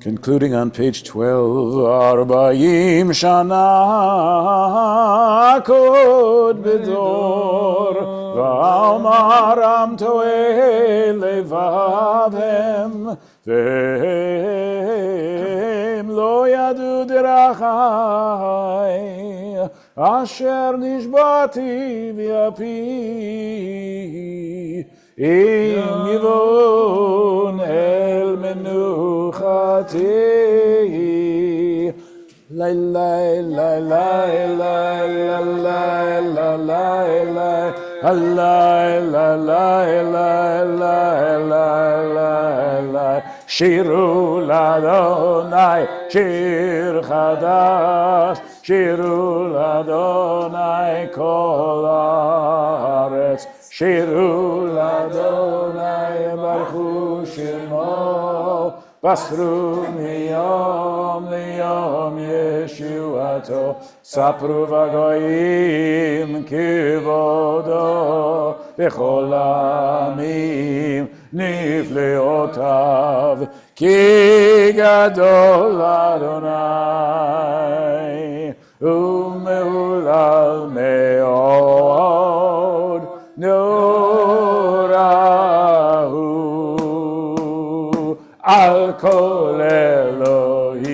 Concluding on page 12, Arba'im Shana Kod B'dor V'Amaram To'e Levavhem V'hem Lo Yadu Derachai Asher Nishbati V'Yapi Im Yivon El Menuchati La la la la la la la la la la la la Shiru l'Adonai Shir Chadash Shiru l'Adonai Kol Haaretz Shiru l'Adonai Baruchu Shemo Basru miyom liyom Yeshuato Sapru v'goyim kivodo B'chol ha'amim nifleotav Ki gadol Adonai U'meulal me'od Norahu Al kol Elohim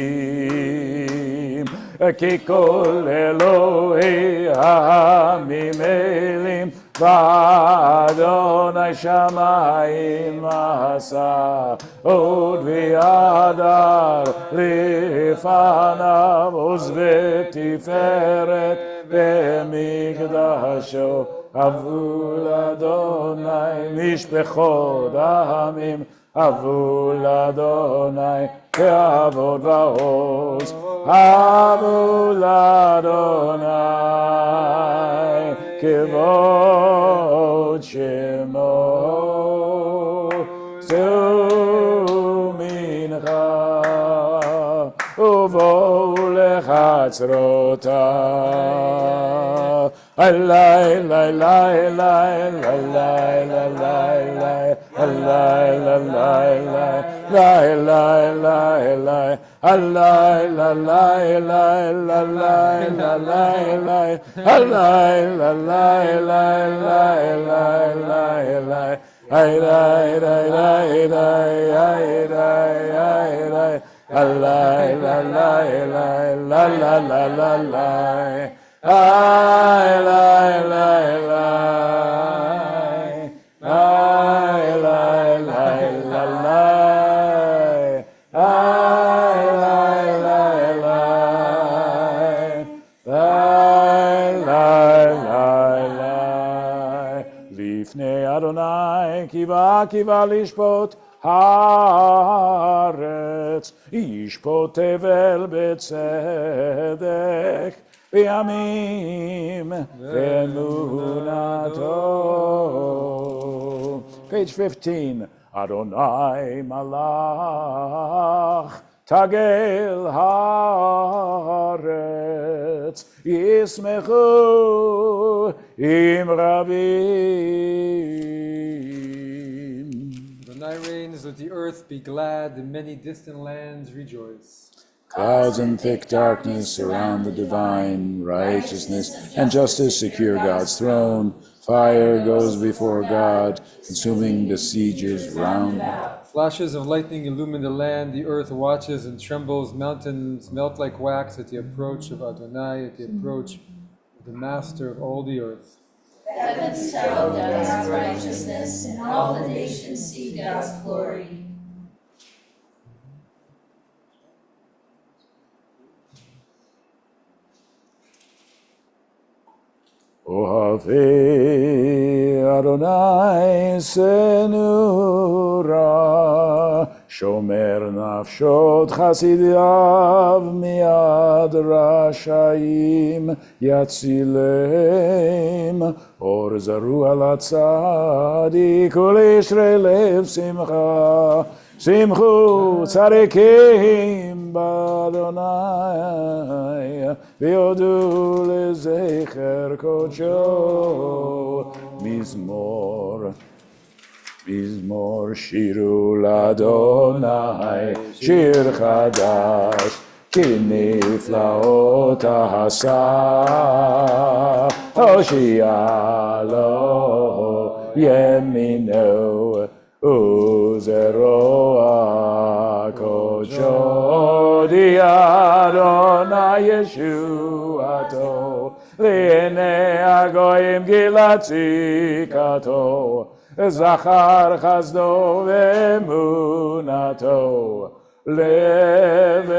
Ki kol Elohei ha'amim elim V'Adonai shamayim asa Od v'yadar lifanav Oz v'tiferet b'mikdasho Avul Adonai mishpechot ha'amim Avul Adonai ke'avod va'oz Avul Adonai ke'vod shemo Zu mincha uvo lechatzrotav Alay, lay, lay, lay, lay, lay, lay, lay, lay, lay, lay, lay, lay, lay, lay, alay, la, lay, lay, la, lay, la, lay, lay, alay, la, lay, lay, lay, lay, lay, lay, ay, lay, lay, lay, lay, ay, lay, ay, lay, alay, la, lay, lay, la, la, la, la, lay. Ay, lay, lay, lay. Ay, lay, lay, la, lay. Ay, lay, lay, lay. Lay, lay, lay, lay. Lifnei Adonai kiva kiva lishpot haaretz. Yishpot tevel betzedek. V'yamim v'emunato. Page 15. Adonai malach tagel haaretz yismechu im rabim. Adonai reigns, let the earth be glad, the many distant lands rejoice. Clouds and thick darkness surround the divine. Righteousness and justice secure God's throne. Fire goes before God, consuming besiegers round. Flashes of lightning illumine the land. The earth watches and trembles. Mountains melt like wax at the approach of Adonai, at the approach of the Master of all the earth. The heavens tell God's righteousness, and all the nations see God's glory. Ohavei Adonai senura, shomer nafshot chasidiav miad rashayim yatzilem, or zaru al tzadik u'leishrei lev simcha, simchu tzarikim b'Adonai, v'yodu lezecher kodsho mizmor. מזמור שירו לאדוני, שיר חדש, כי נפלאות עשה, הושיע לו ימינו, וזרוע קודשו, די אדוני ישועתו, לעיני הגויים גילה צדקתו, זכר חסדו ואמונתו, לבי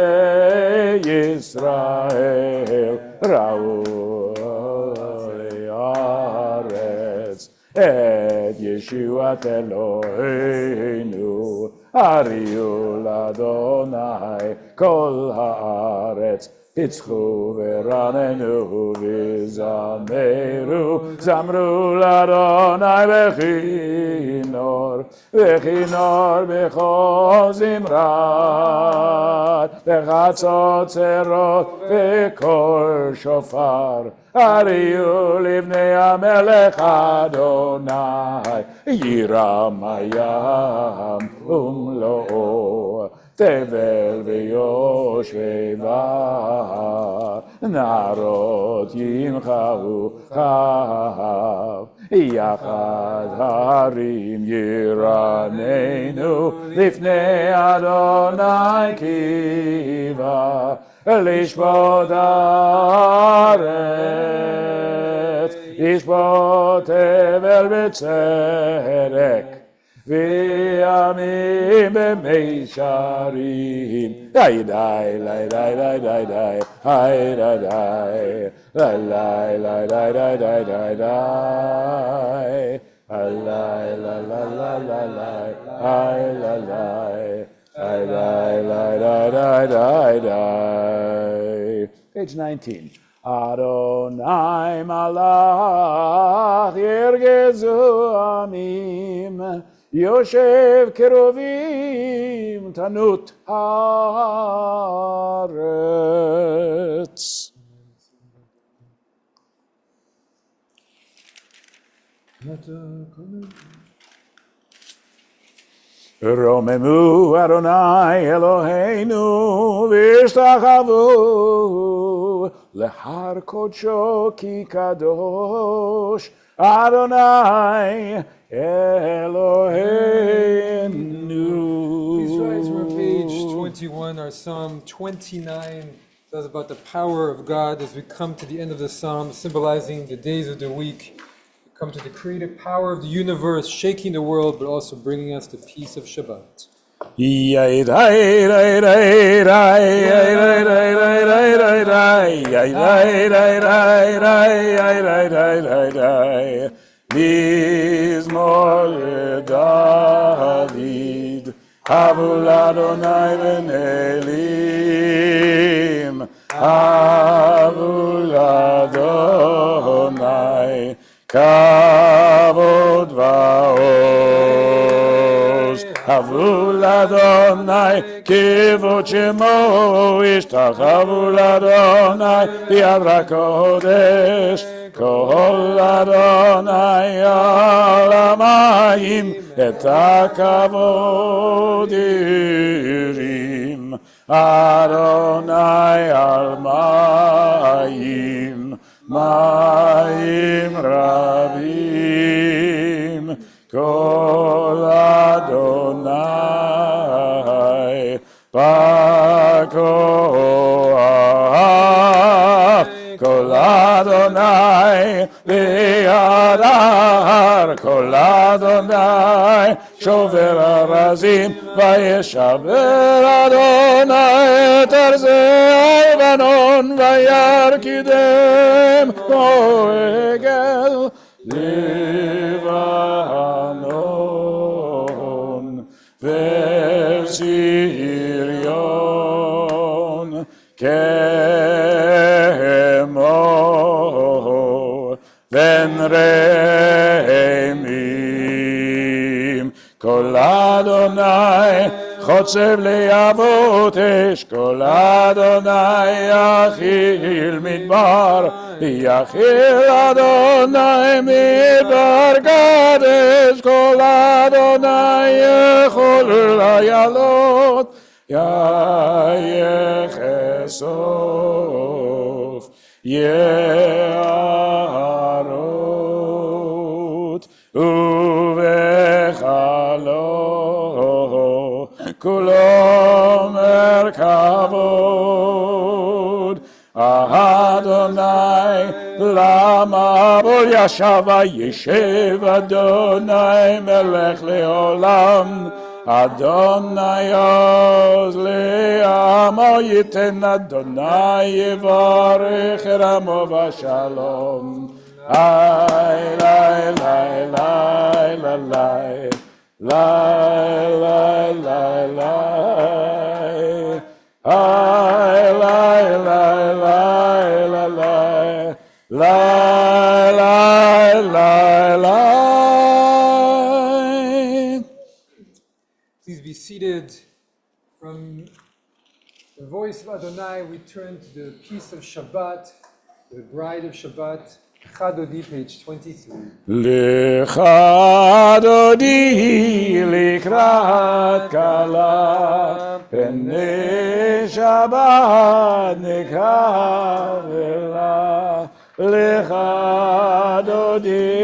ישראל ראו לארץ את ישועת אלוהינו, הריעו לאדוני כל הארץ, פצחו ורננו וזמרו, זמרו לאדוני בכינור, בכינור בכל זמרת, בחצוצרות וקול שופר, הריעו לבני המלך אדוני, ירם הים ומלואו, תבל ויושבה, נערות ימחאו כף, יחד הרים ירננו, לפני אדוני קיווה, לשפוט הארץ, לשפוט תבל בצדק, וימים במישרים, די די די די די די די, היי די די, די די די די די די די די, היי די די די די די, היי די די, היי די די די די די. Page 19. Adonai malach ירגזו עמים, יושב קרובים תנות הארץ. רוממו אדוני אלוהינו והשתחוו להר קודשו כי קדוש אדוני אלוהינו. Please rise from page 21, our Psalm 29 says about the power of God as we come to the end of the Psalm, symbolizing the days of the week. We come to the creative power of the universe, shaking the world, but also bringing us the peace of Shabbat. מזמור דוד, הבו לאדוני בנעלים, הבו לאדוני כבוד ועוז, הבו לאדוני כבוד שמו, השתחוו לאדוני ביד הקודש, כל אדוני על המים את הכבוד ירים, אדוני על מים, מים רבים, כל אדוני בכוח, כל אדוני ליד ההר, כל אדוני שובר ארזים, וישבר אדוני את ארזי לבנון, וירקידם כמו עגל לבנון וסריון כמו בן רמים, כל אדוני חוצב להבות אש, כל אדוני יכיל מדבר יכיל אדוני מדבר קדש, כל אדוני יכול לעלות, יחשוף יערות ובחלו כולו מרכבות. אדוני למה בו ישב וישב, אדוני מלך לעולם, אדוני עוז לעמו ייתן, אדוני יברך רמו ושלום. לי לי לי לי לי לי לי לי לי Please be seated. From the voice of Adonai, we turn to the piece of Shabbat, the bride of Shabbat, Chadodi, page 23. לך דודי לקראת כלה, פני שבת נקרא. לך דודי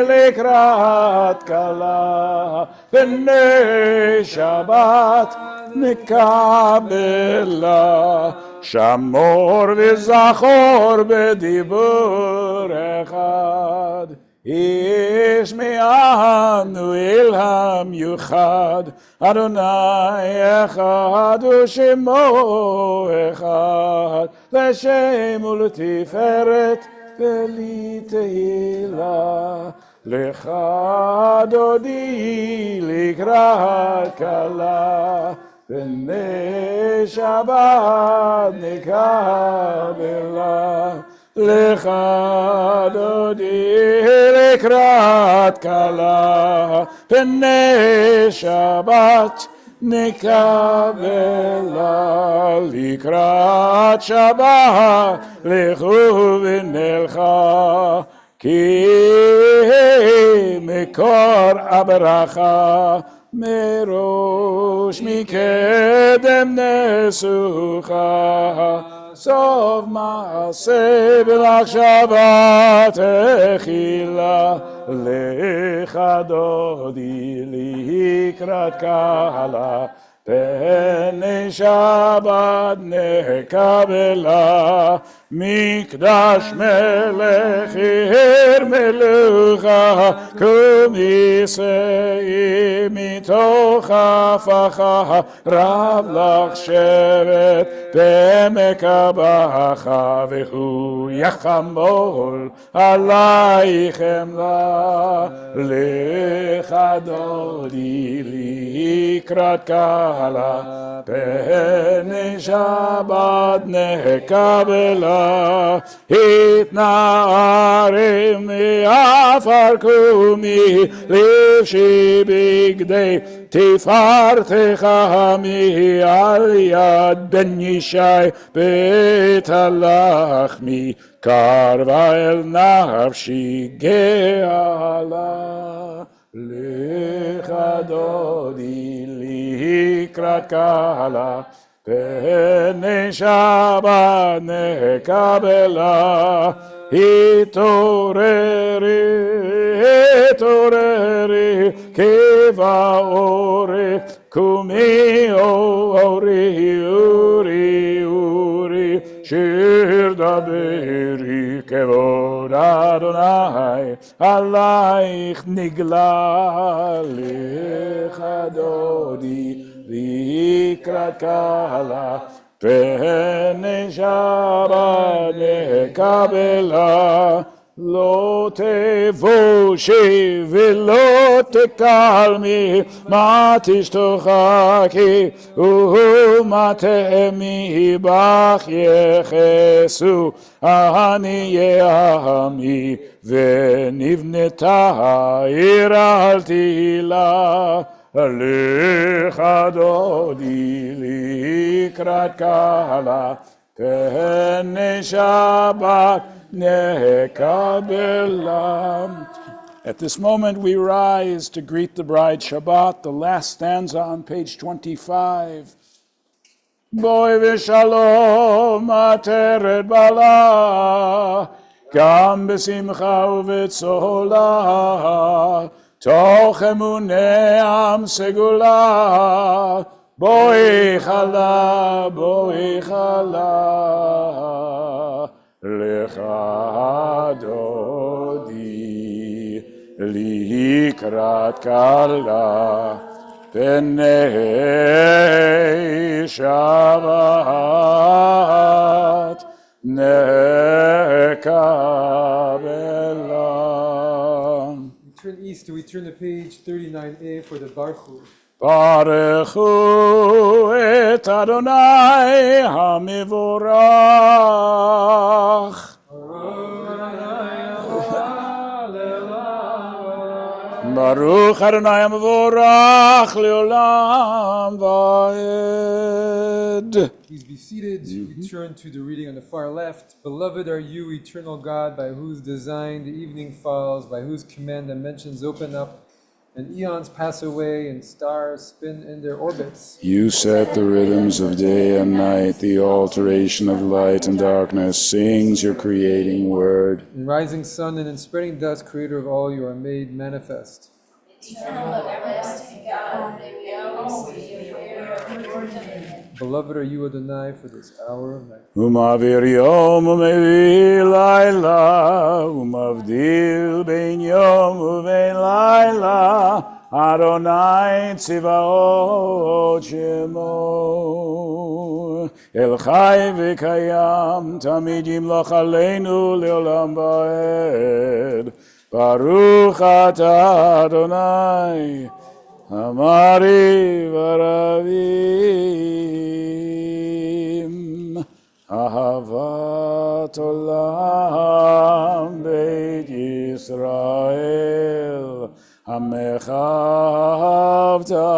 לקראת כלה, פני שבת נקבלה. שמור וזכור בדיבור אחד, ישמענו אל המיוחד. אדוני אחד ושמו אחד, לשם ולתפארת ולתהילה. לך דודי לקראת כלה, פני שבת נקבלה. לך דודי לקראת כלה, פני שבת נקבלה. לקראת שבת לכו ונלכה, כי מקור הברכה מראש מקדם נסוכה. סוף מעשה במחשבת תחילה. לך דודי לקראת כלה, פני שבת נקבלה. מקדש מלך עיר מלוכה, כמיסי מתוך הפכה. רב לך שבט בעמק הבכה, והוא יחמול עלייך חמלה. לך דודי לקראת כלה, פני שבת נקבלה. התנערים מעפר קומי, לבשי בגדי תפארתך עמי. על יד בן ישי בית הלחמי, קרבה אל נפשי גאלה. לך דודי לקראת כלה, פני שבת נקבלה. התעוררי התעוררי כבאורי, קומי אורי אורי אורי. שיר דברי כבוד אדוני, עלייך נגלה. לך דודי לקראת כלה, פני שבת נקבלה. לא תבושי ולא תקלמי, מה תשתחקי ומה תאמי. בך יחסו עניי עמי, ונבנתה עיר אל תהילה. לך דודי לקראת כלה, פני שבת nekabelam. At this moment we rise to greet the bride Shabbat, the last stanza on page 25. Boi v'shalom ateret bala, gam b'simcha u'v'tzola, toch emunei am segula, boi chala, lecha dodi, likrat kala, B'nei Shabbat nekabelam. We turn east, we turn to page 39a for the Baruch. Baruch hu et Adonai hamivorach. Baruch Adonai Amavorach Leolam Vaed. Please be seated. We turn to the reading on the far left. Beloved are you, eternal God, by whose design the evening falls, by whose command dimensions open up, and eons pass away, and stars spin in their orbits. You set the rhythms of day and night, the alteration of light and darkness sings your creating word. In rising sun and in spreading dust, creator of all, you are made manifest. Eternal, everlasting God, may we always be aware of your dominion. Beloved are you, Adonai, for this hour of night. Umavir yom umevi laila, umavdil bein yom uvein laila, Adonai tzivaot shemo. El chai v'kayam, tamid yimloch aleinu leolam vaed. Baruch atah Adonai, Amari varavim, Ahavat olam beit Yisrael, Hamechavta,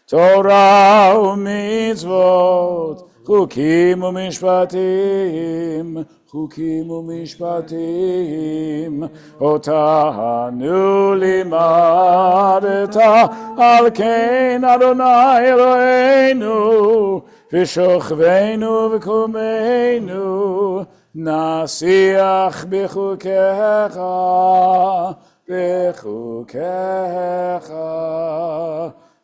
Torah u'mitzvot, chukim u'mishpatim, Chukim u'mishpatim, otanu limadeta, al kein Adonai Eloheinu, v'shochveinu v'kumeinu, nasiach b'chukecha,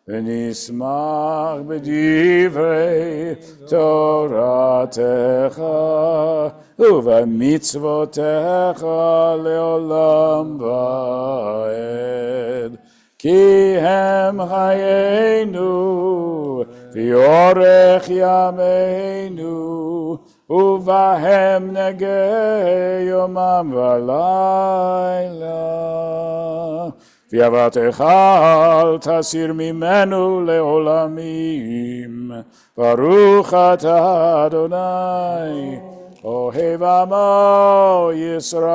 v'nismach b'divrei Toratecha, ובמצוותיך לעולם ועד. כי הם חיינו ואורך ימינו, ובהם נגה יומם ולילה. ואהבתך אל תסיר ממנו לעולמים. ברוך אתה אדוני Ohev Amo Yisrael,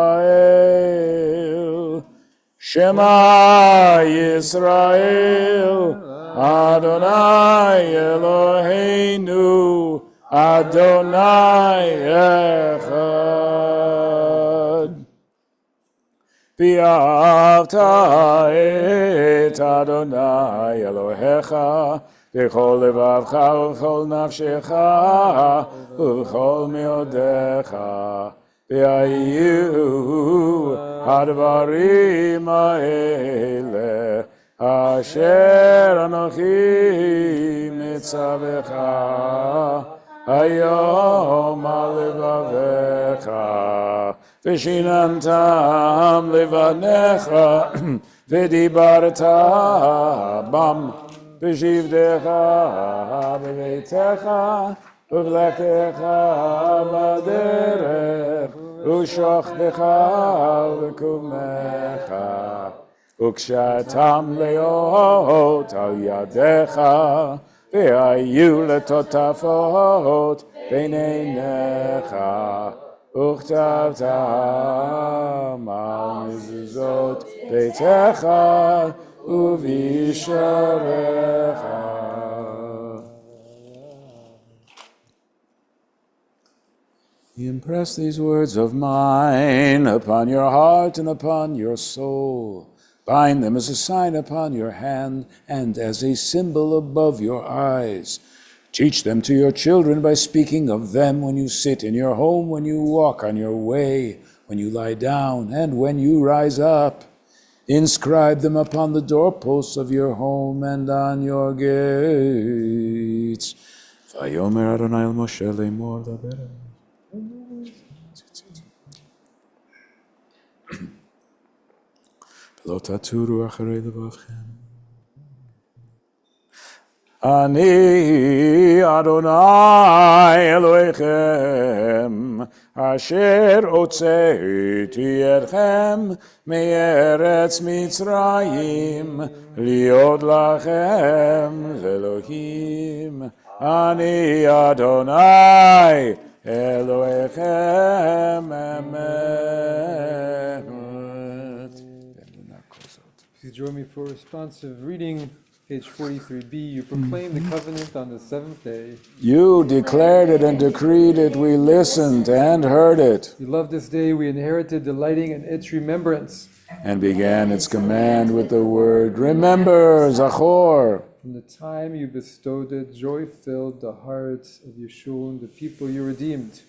Shema Yisrael, Adonai Eloheinu, Adonai Echad. V'ahavta et Adonai Elohecha, B'chol levavcha u'b'chol nafshecha u'b'chol meodecha v'hayu hadvarim ha'ele asher anochi mitzavecha hayom al levavecha v'shinantam levanecha v'dibarta bam B'shivdecha b'beitecha u'v'lechtecha b'derech u'shochdecha u'kumecha u'kshatam leot al yadecha v'hayu letotafot b'neinecha u'chtavtam al mezuzot beitecha Uvisharecha. Impress these words of mine upon your heart and upon your soul. Bind them as a sign upon your hand and as a symbol above your eyes. Teach them to your children by speaking of them when you sit in your home, when you walk on your way, when you lie down, and when you rise up. Inscribe them upon the doorposts of your home and on your gates. Vayomer Adonai el Moshe lemor daber. Lo taturu acharei levavchem. Ani Adonai Elohechem, asher otzeiti etchem me'eretz Mitzrayim, liot lachem Elohim. Ani Adonai Elohechem emet. Please join me for responsive reading. Page 43b, you proclaimed the covenant on the seventh day. You declared it and decreed it. We listened and heard it. We love this day. We inherited delighting in its remembrance. And began its command with the word, remember, Zachor. From the time you bestowed it, joy filled the hearts of Yeshua, the people you redeemed.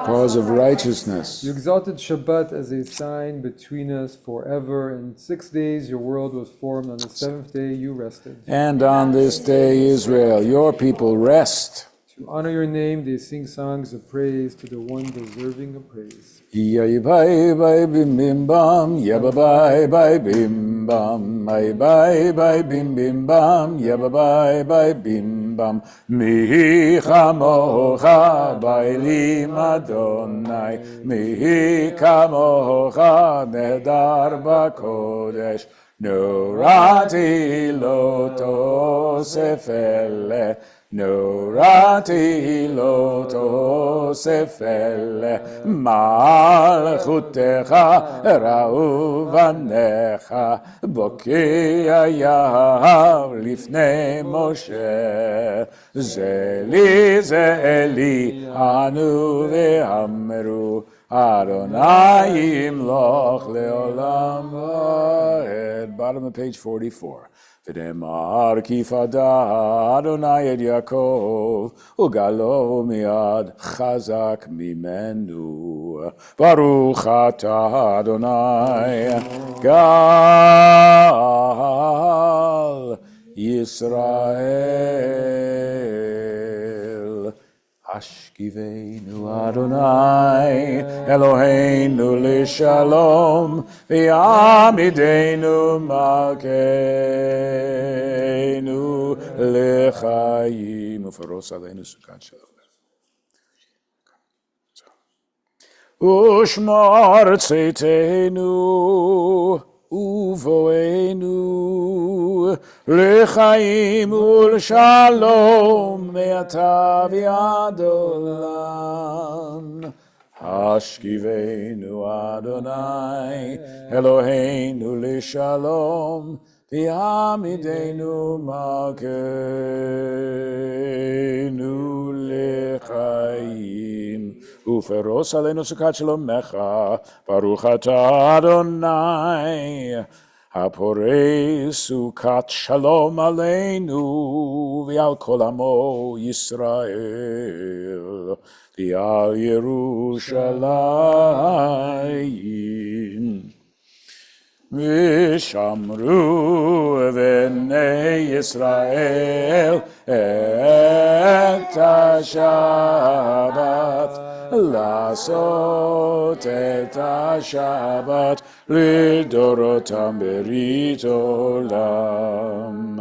Cause of righteousness. You exalted Shabbat as a sign between us forever. In 6 days your world was formed. On the seventh day you rested. And on this day, Israel, your people rest. To honor your name, they sing songs of praise to the one deserving of praise. Yabai bai bim bim bam, yabai bai bim bam, bai bim bim bam, yabai bai bim bam. Mi chamocha bailim Adonai, mi kamocha nedar bakodesh. Norati lo tosef ele, Norati lo tosef ele, Malchutecha ra'u vanecha, Bokia yav lifnei Moshe, Zeli anu ve'amru, Adonai imloch leolam va'ed. Bottom of page 44. V'demar kifada Adonai et Yaakov, ugalo miad chazak mimenu. Baruch ata Adonai gal Yisrael. Ashkiveinu Adonai Eloheinu lishalom v'yamidenu malkeinu lechayim ufaros aleinu sukat shalom. Ushmar tzeitenu uvoenu lechaim ulshalom me'ata v'ad olam. Hashkiveinu Adonai Eloheinu lishalom v'yamidenu malkeinu lechaim uferos aleinu sukat shalomecha. Baruch ata Adonai Haporei sukat shalom aleinu v'al kol amo Yisrael v'al Yerushalayim. V'shamru v'nei Yisrael et ha-Shabbat לעשות את השבת לדורותם ברית עולם.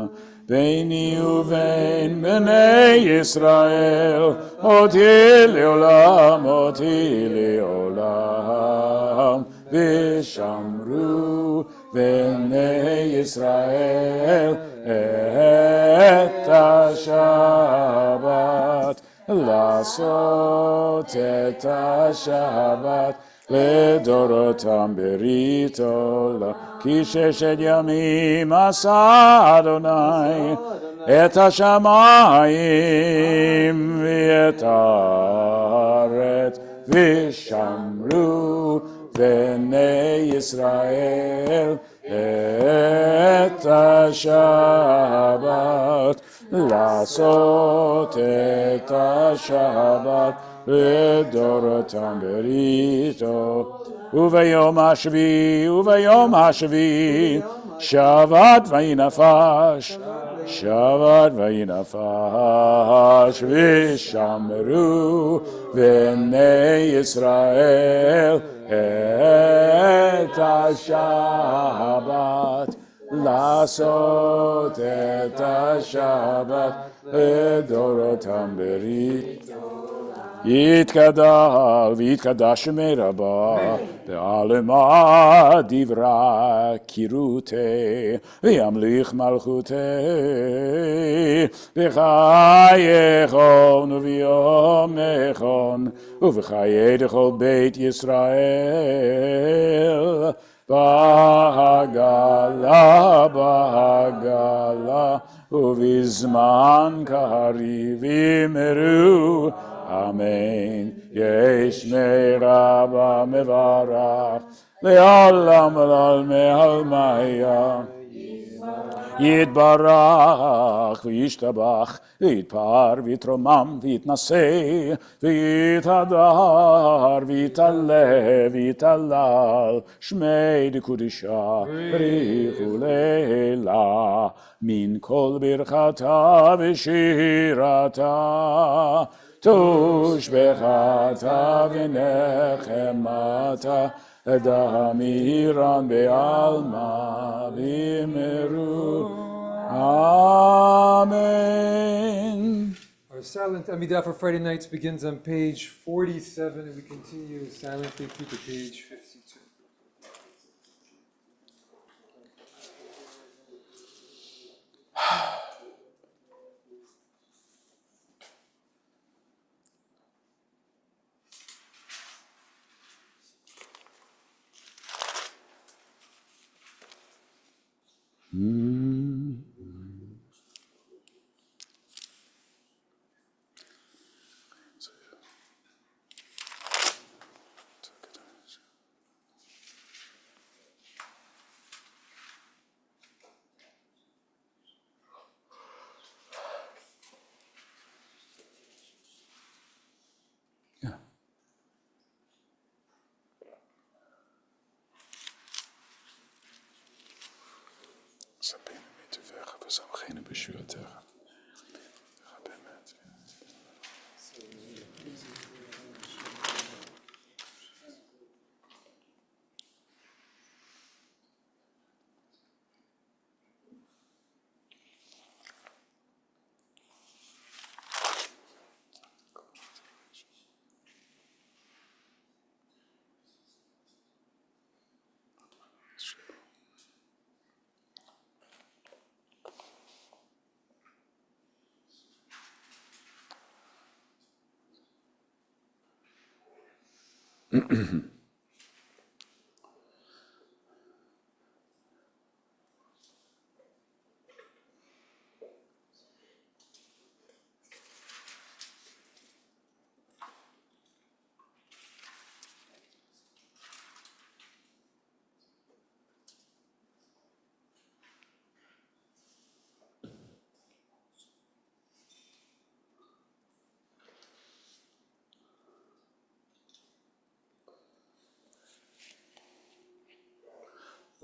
ביני ובין בני ישראל, אותי לעולם, אותי לעולם. ושמרו בני ישראל את השבת, לעשות את השבת לדורותם ברית עולם. כי ששת ימים עשה אדוני את השמיים ואת הארץ ושמרו בני ישראל את השבת, לעשות את השבת לדורותם בריתו. וביום השביעי שבת ויהי נפש, שבת ויהי נפש, ושמרו בני ישראל את השבת, לעשות את השבת לדורותם בריתו. יתקדש מרבה בעלמא דברה קירותי וימליך מלכותי בחייכון וביומכון ובחיי כל בית ישראל בהגלה ובזמן קריב יאמרו אמן. יש מרבה מברך לעולם ולעולמי עלמיה. יתברך וישתבח ויתפאר ויתרומם ויתנשא ויתהדר ויתעלה ויתהלל שמי דקודשה בריחו לילה מן כל ברכתה ושירתה תושבחתה ונחמתה דמירן בעלמא ויאמרו Amen. Our silent Amidah for Friday nights begins on page 47 and we continue silently through to page 52.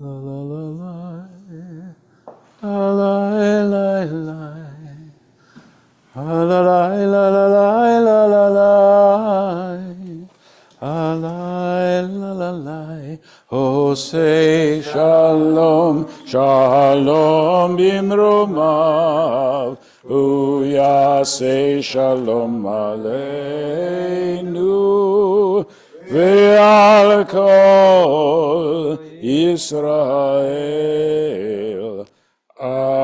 La la la la, la la la la, la la la la la la la la la la. Oh say shalom, shalom bimromav. Oh ya say shalom aleinu ve'al kol Israel. Amen.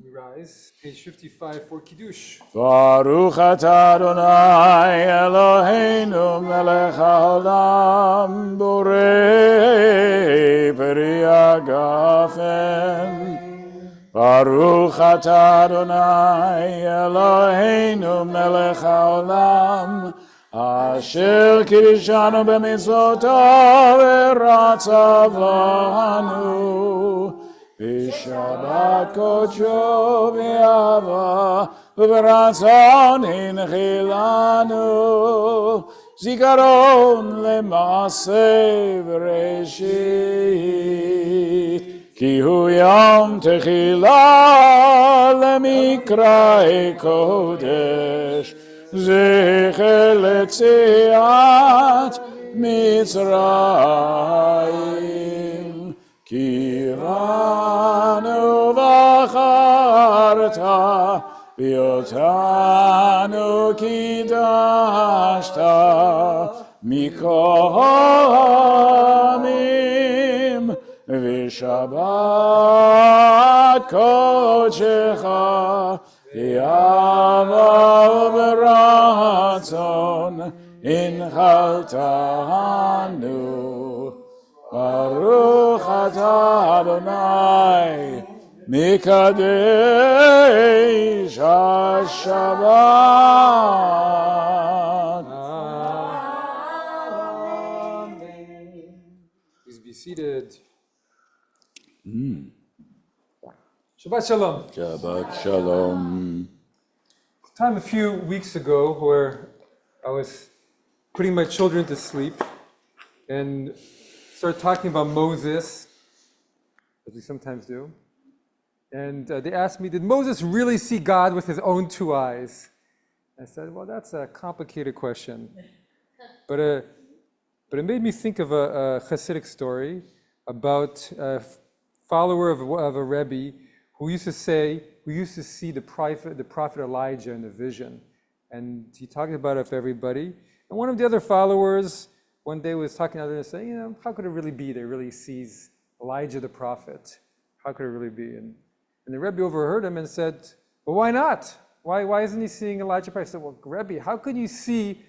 We rise, page 55 for Kiddush. Baruch atah Adonai Eloheinu melech haolam borei peri hagafen Baruch atah Adonai Eloheinu melech haolam asher kiddushanu b'mitzvotav v'ratzav banu b'shabbat kodsho v'yava v'ratzon hinchilanu zikaron lema'aseh v'reshit כי הוא יום תחילה למקראי קודש, זכר ליציאת מצרים. כי בנו בחרת, ואותנו קידשת, מכל העמים. ושבת קודשך באהבה וברצון הנחלתנו. ברוך אתה אדוני מקדש השבת. Please be seated. Shabbat Shalom. Shabbat Shalom. Time a few weeks ago where I was putting my children to sleep and started talking about Moses, as we sometimes do. And they asked me, did Moses really see God with his own two eyes? I said, well, that's a complicated question. But it made me think of a Hasidic story about follower of a Rebbe who used to see the prophet Elijah in a vision. And he talked about it for everybody. And one of the other followers one day was talking to others and saying, how could it really be that he really sees Elijah the prophet? How could it really be? And the Rebbe overheard him and said, well, why not? Why isn't he seeing Elijah the prophet? I said, well, Rebbe, how can you see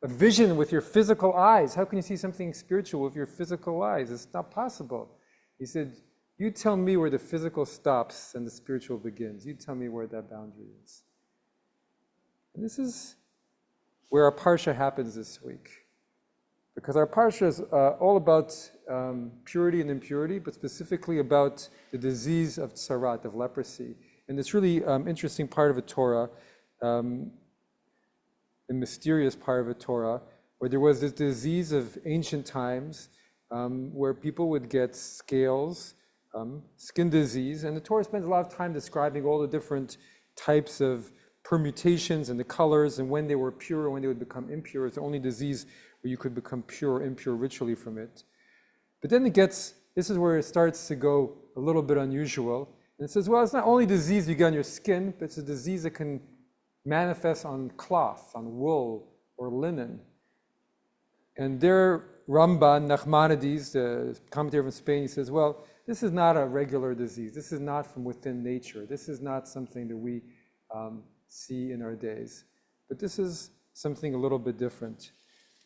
a vision with your physical eyes? How can you see something spiritual with your physical eyes? It's not possible. He said, you tell me where the physical stops and the spiritual begins. You tell me where that boundary is. And this is where our parsha happens this week. Because our parsha is all about purity and impurity, but specifically about the disease of tsarat, of leprosy. And it's really interesting part of the Torah, a mysterious part of the Torah, where there was this disease of ancient times, where people would get scales, skin disease, and the Torah spends a lot of time describing all the different types of permutations and the colors and when they were pure and when they would become impure. It's the only disease where you could become pure or impure ritually from it. But then this is where it starts to go a little bit unusual. And it says, well, it's not only disease you get on your skin, but it's a disease that can manifest on cloth, on wool or linen. And there, Ramban, Nachmanides, the commentator from Spain, he says, well, this is not a regular disease. This is not from within nature. This is not something that we see in our days. But this is something a little bit different.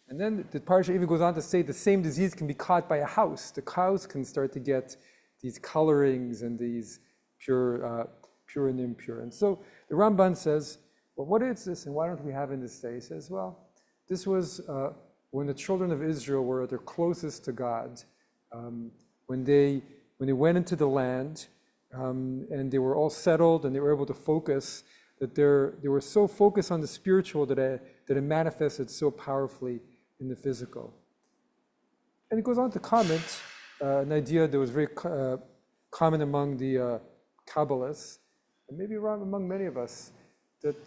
And then the parsha even goes on to say the same disease can be caught by a house. The house can start to get these colorings and these pure and impure. And so the Ramban says, well, what is this and why don't we have it in this day? He says, well, this was when the children of Israel were at their closest to God, when they went into the land and they were all settled and they were able to focus, that they were so focused on the spiritual that it manifested so powerfully in the physical. And it goes on to comment an idea that was very common among the Kabbalists, and maybe around among many of us, that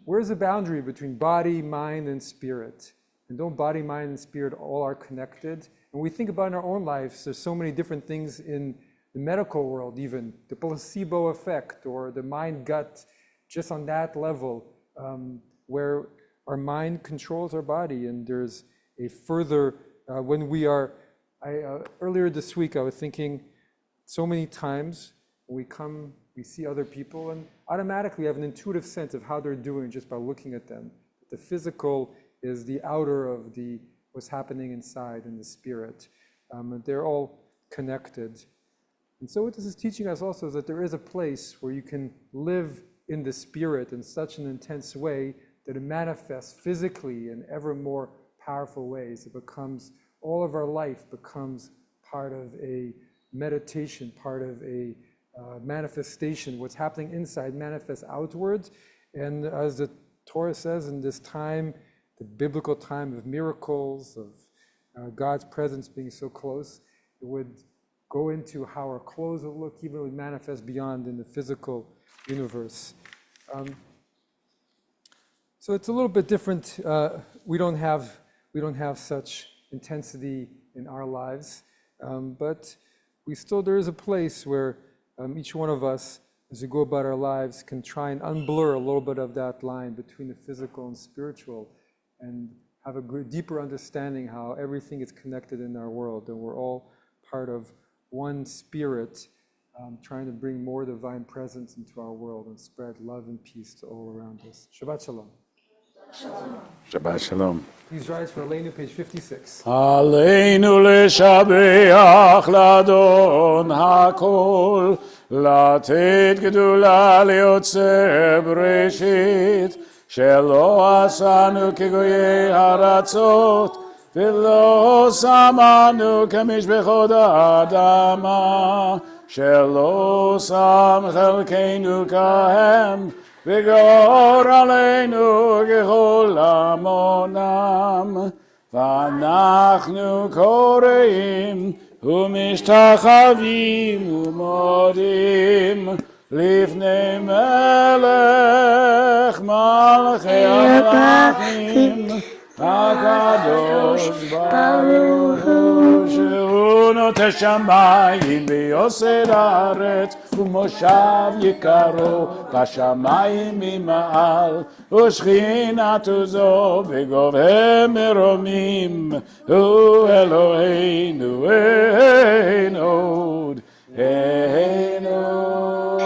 where's the boundary between body, mind, and spirit? And don't body, mind, and spirit all are connected? And we think about in our own lives, there's so many different things in the medical world, even the placebo effect or the mind-gut, just on that level, where our mind controls our body. And there's a further, when we are, earlier this week I was thinking, so many times when we see other people and automatically have an intuitive sense of how they're doing just by looking at them. The physical is the outer of what's happening inside in the spirit. They're all connected. And so what this is teaching us also is that there is a place where you can live in the Spirit in such an intense way that it manifests physically in ever more powerful ways. It becomes, all of our life becomes part of a meditation, part of a manifestation. What's happening inside manifests outwards. And as the Torah says, in this time, the biblical time of miracles, of God's presence being so close, it would go into how our clothes will look, even would manifest beyond in the physical universe. So it's a little bit different. We don't have such intensity in our lives, but there is a place where each one of us, as we go about our lives, can try and unblur a little bit of that line between the physical and spiritual, and have a deeper understanding how everything is connected in our world, and we're all part of one spirit, trying to bring more divine presence into our world and spread love and peace to all around us. Shabbat Shalom. Shabbat Shalom. Please rise for Aleinu, page 56. עלינו לשבח לאדון הכל, לתת גדולה ליוצר בראשית, שלא עשנו כגויי ארצות, ולא שמנו כמשפחות האדמה, שלא שם חלקנו כהם, וגור עלינו ככל המונם, ואנחנו קוראים ומשתחווים ומודים לפני מלך מלכי המלכים, הקדוש ברוך הוא, שהוא נוטה שמיים ויוסד הארץ, ומושב יקרו בשמיים ממעל, ושכינתו זו בגובה מרומים, הוא אלוהינו אין עוד, אין עוד.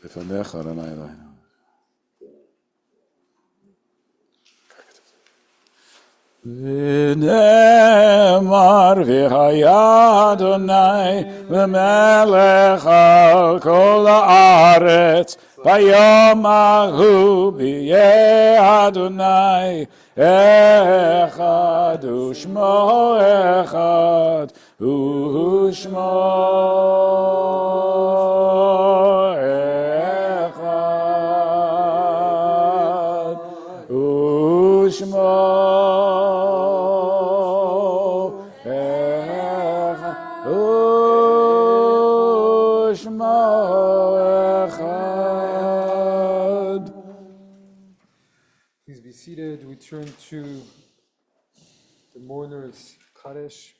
לפניך, אדוני אלוהינו. ונאמר והיה אדוני ומלך על כל הארץ, ביום ההוא יהיה אדוני אחד ושמו אחד ושמו אחד ושמו Please be seated. We turn to the mourner's Kaddish.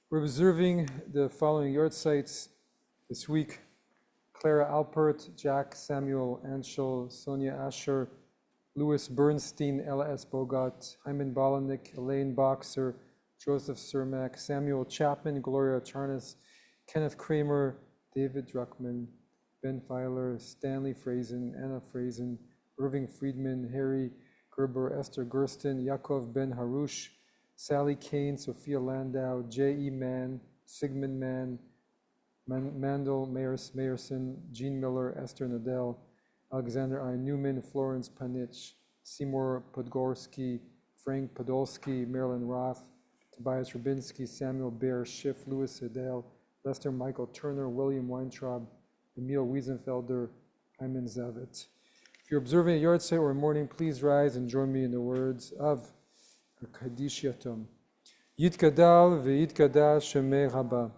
We're observing the following yahrzeits this week: Clara Alpert, Jack Samuel Anschel, Sonia Asher, Louis Bernstein, Ella S. Bogat, Hyman Balanik, Elaine Boxer, Joseph Cermak, Samuel Chapman, Gloria Charnas, Kenneth Kramer, David Druckman, Ben Feiler, Stanley Frazen, Anna Frazen, Irving Friedman, Harry Gerber, Esther Gersten, Yaakov Ben Harush, Sally Kane, Sophia Landau, J.E. Mann, Sigmund Mann, Mandel Mayerson, Jean Miller, Esther Nadell, Alexander I. Newman, Florence Panich, Seymour Podgorski, Frank Podolsky, Marilyn Roth, Tobias Rubinsky, Samuel Baer, Schiff, Louis Adele, Lester Michael Turner, William Weintraub, Emil Wiesenfelder, Hyman Zavit. If you're observing a yahrzeit or a mourning, please rise and join me in the words of Kaddish Yatom. Yitkadal ve'yitkadal shemei haba,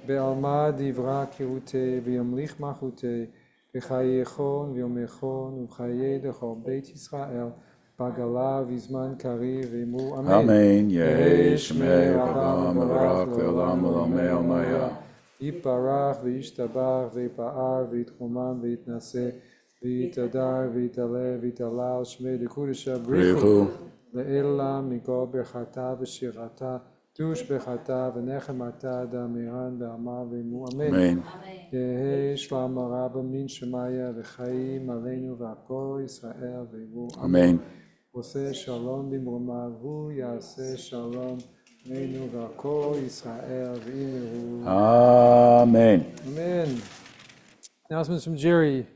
be'alma divra kirute ve'yamlich machute, ve'chayechon ve'yomechon ve'chayei dechol Beit Yisrael, bagala v'zman kari ve'mu amen. Amen. Yehi shmei rabba mevarach le'olam olamei omaya. Yiparach ve'yishtabach ve'yipa'ar ve'yitchomam ve'yitnaseh, Vitadar, Vitale, Vitalal, Shmei de Kudisha, Brichu. Le'ila, Mikol, Bechata, V'shirata, Tush, Bechata, V'nechemata, Damiran, V'amar, V'mu, Amen. Amen. Yehi, Shlam, Rabba, Min, Shemaya, V'chaim, Aleinu, V'akol, Yisrael, V'mu, Amen. עושה שלום במרומיו, הוא יעשה שלום עלינו והכל ישראל ואימרו. Amen. Amen. Announcements from Jerry.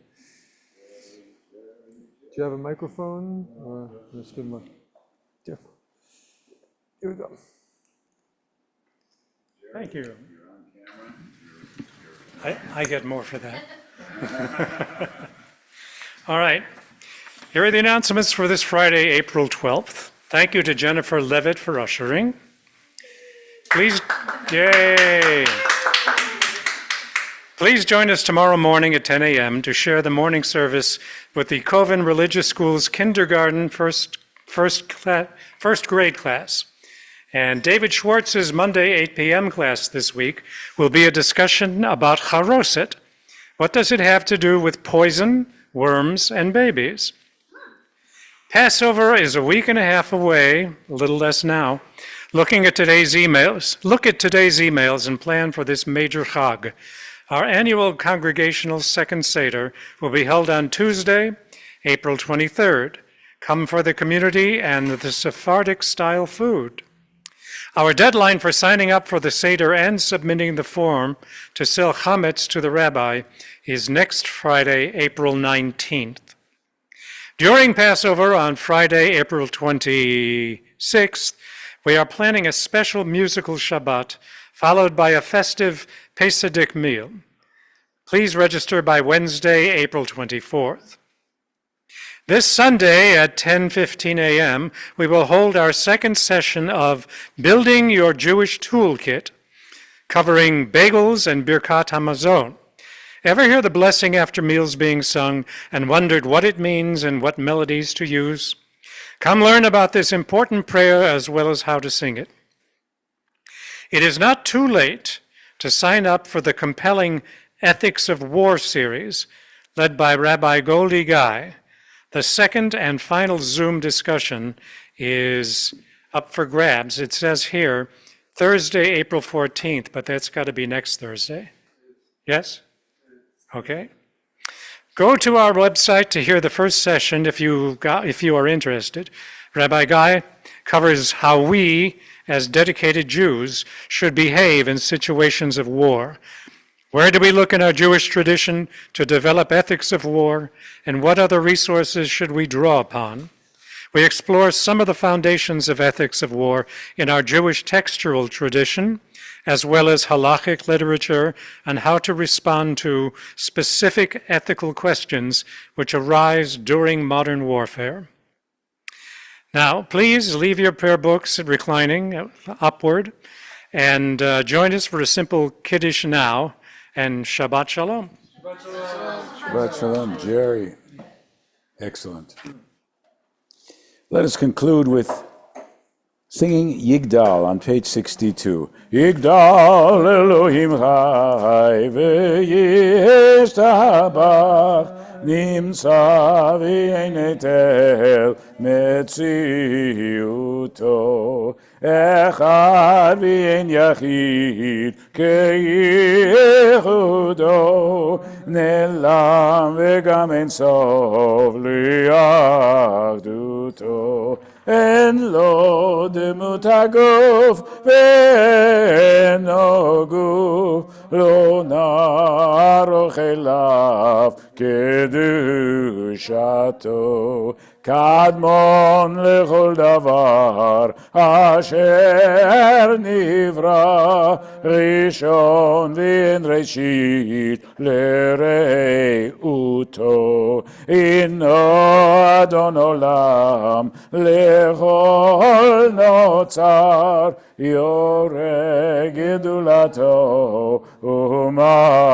Do you have a microphone? Or let's give him a. Here. Here we go. Thank you. I get more for that. All right. Here are the announcements for this Friday, April 12th. Thank you to Jennifer Levitt for ushering. Please, yay! Please join us tomorrow morning at 10 a.m. to share the morning service with the Coven Religious School's kindergarten first grade class. And David Schwartz's Monday 8 p.m. class this week will be a discussion about charoset. What does it have to do with poison, worms, and babies? Passover is a week and a half away, a little less now. Look at today's emails and plan for this major Chag. Our annual congregational second Seder will be held on Tuesday, April 23rd. Come for the community and the Sephardic-style food. Our deadline for signing up for the Seder and submitting the form to sell chametz to the rabbi is next Friday, April 19th. During Passover on Friday, April 26th, we are planning a special musical Shabbat, followed by a festive Pesach meal. Please register by Wednesday, April 24th. This Sunday at 10:15 a.m., we will hold our second session of Building Your Jewish Toolkit, covering bagels and Birkat Hamazon. Ever hear the blessing after meals being sung and wondered what it means and what melodies to use? Come learn about this important prayer as well as how to sing it. It is not too late to sign up for the compelling Ethics of War series led by Rabbi Goldie Guy. The second and final Zoom discussion is up for grabs. It says here, Thursday, April 14th, but that's got to be next Thursday. Yes? Okay. Go to our website to hear the first session if you are interested. Rabbi Guy covers how we, as dedicated Jews, should behave in situations of war. Where do we look in our Jewish tradition to develop ethics of war, and what other resources should we draw upon? We explore some of the foundations of ethics of war in our Jewish textual tradition, as well as halachic literature on how to respond to specific ethical questions which arise during modern warfare. Now, please leave your prayer books reclining upward and join us for a simple Kiddush now and Shabbat Shalom. Shabbat Shalom, Jerry. Excellent. Let us conclude with singing Yigdal on page 62. Yigdal Elohim Chai v'yishtabach nimtza v'yenetel metziuto echad v'yen yachid keyichudo nelam v'gam en sov li'achduto en lo demut haguf ve'eno guf lo na'aroch elav kedushato kadmon lechol davar asher nivra rishon v'en reshit lereuto ino adon olam lechol notzar yore gedulato umalchuto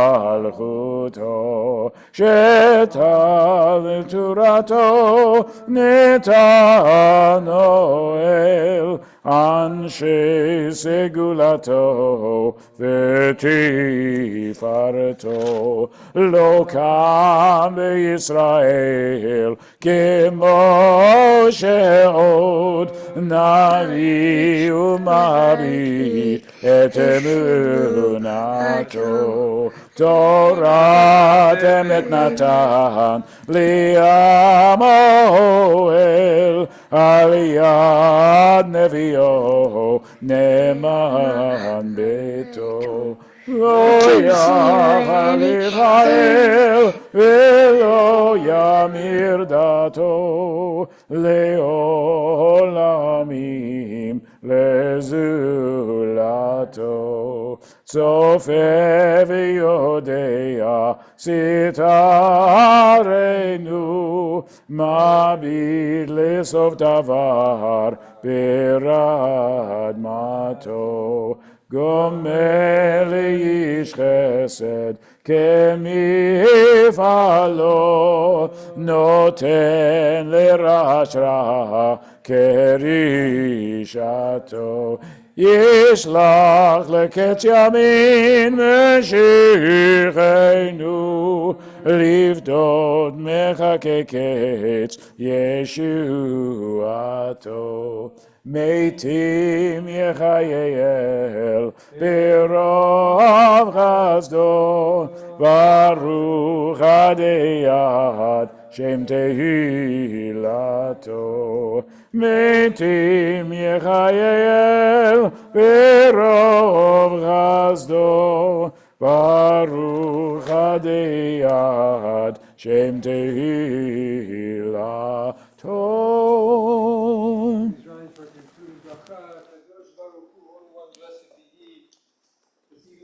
shetav turato netano el אנשי סגולתו ותפארתו. לא קם בישראל כמו שעוד נביא ומביט את אמונתו. תורת אמת נתן לי המוהל, על יד נביאו נאמן ביתו. לא יחל ישראל ולא ימיר דתו לעולמים לזולתו. צופה ויודע סתרנו, מביט לסוף דבר ברדמתו. גומל לאיש חסד כמפעלו, נותן לרש רע כרישתו. ישלח לקץ ימין משיחנו, לפדות מחכה קץ ישועתו. מתים יחייל ברוב חסדו, ברוך עדי עד שם תהילתו. מתים יחייל ברוב חסדו, ברוך עדי עד שם תהילתו.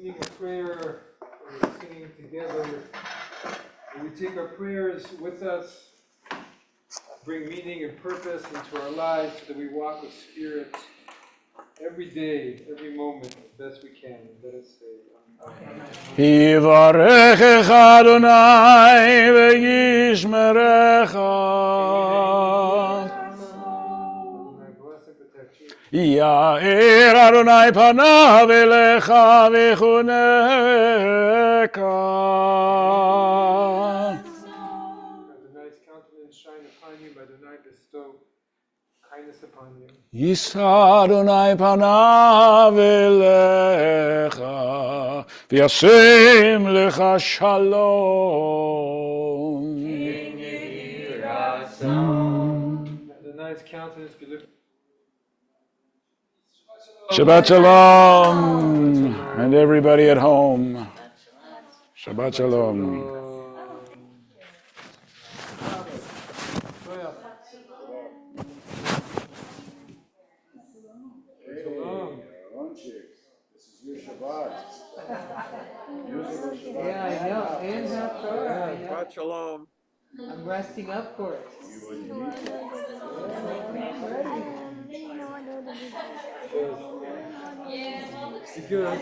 A prayer, we're singing together. We take our prayers with us, bring meaning and purpose into our lives so that we walk with Spirit every day, every moment, as best we can. Let us say, יברכך אדוני וישמרך, bless and protect you. יאיר אדוני פניו אליך ויחונך. Adonai's countenance shine upon you, by Adonai bestow kindness upon you. יישא אדוני פניו אליך וישם לך שלום. Adonai's countenance be lifted. Shabbat Shalom, and everybody at home. Shabbat Shalom. This is your Shabbat. Yeah, I know. And not Torah. I know. Shabbat shalom. I'm resting up for it. Good.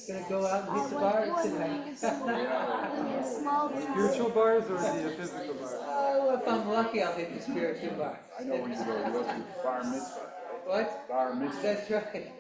Gonna go out and hit the bars tonight. Spiritual bars or the physical bars? Oh, if I'm lucky, I'll hit the spiritual bar. I know when you go to bar mitzvah. What? Bar mitzvah. That's right.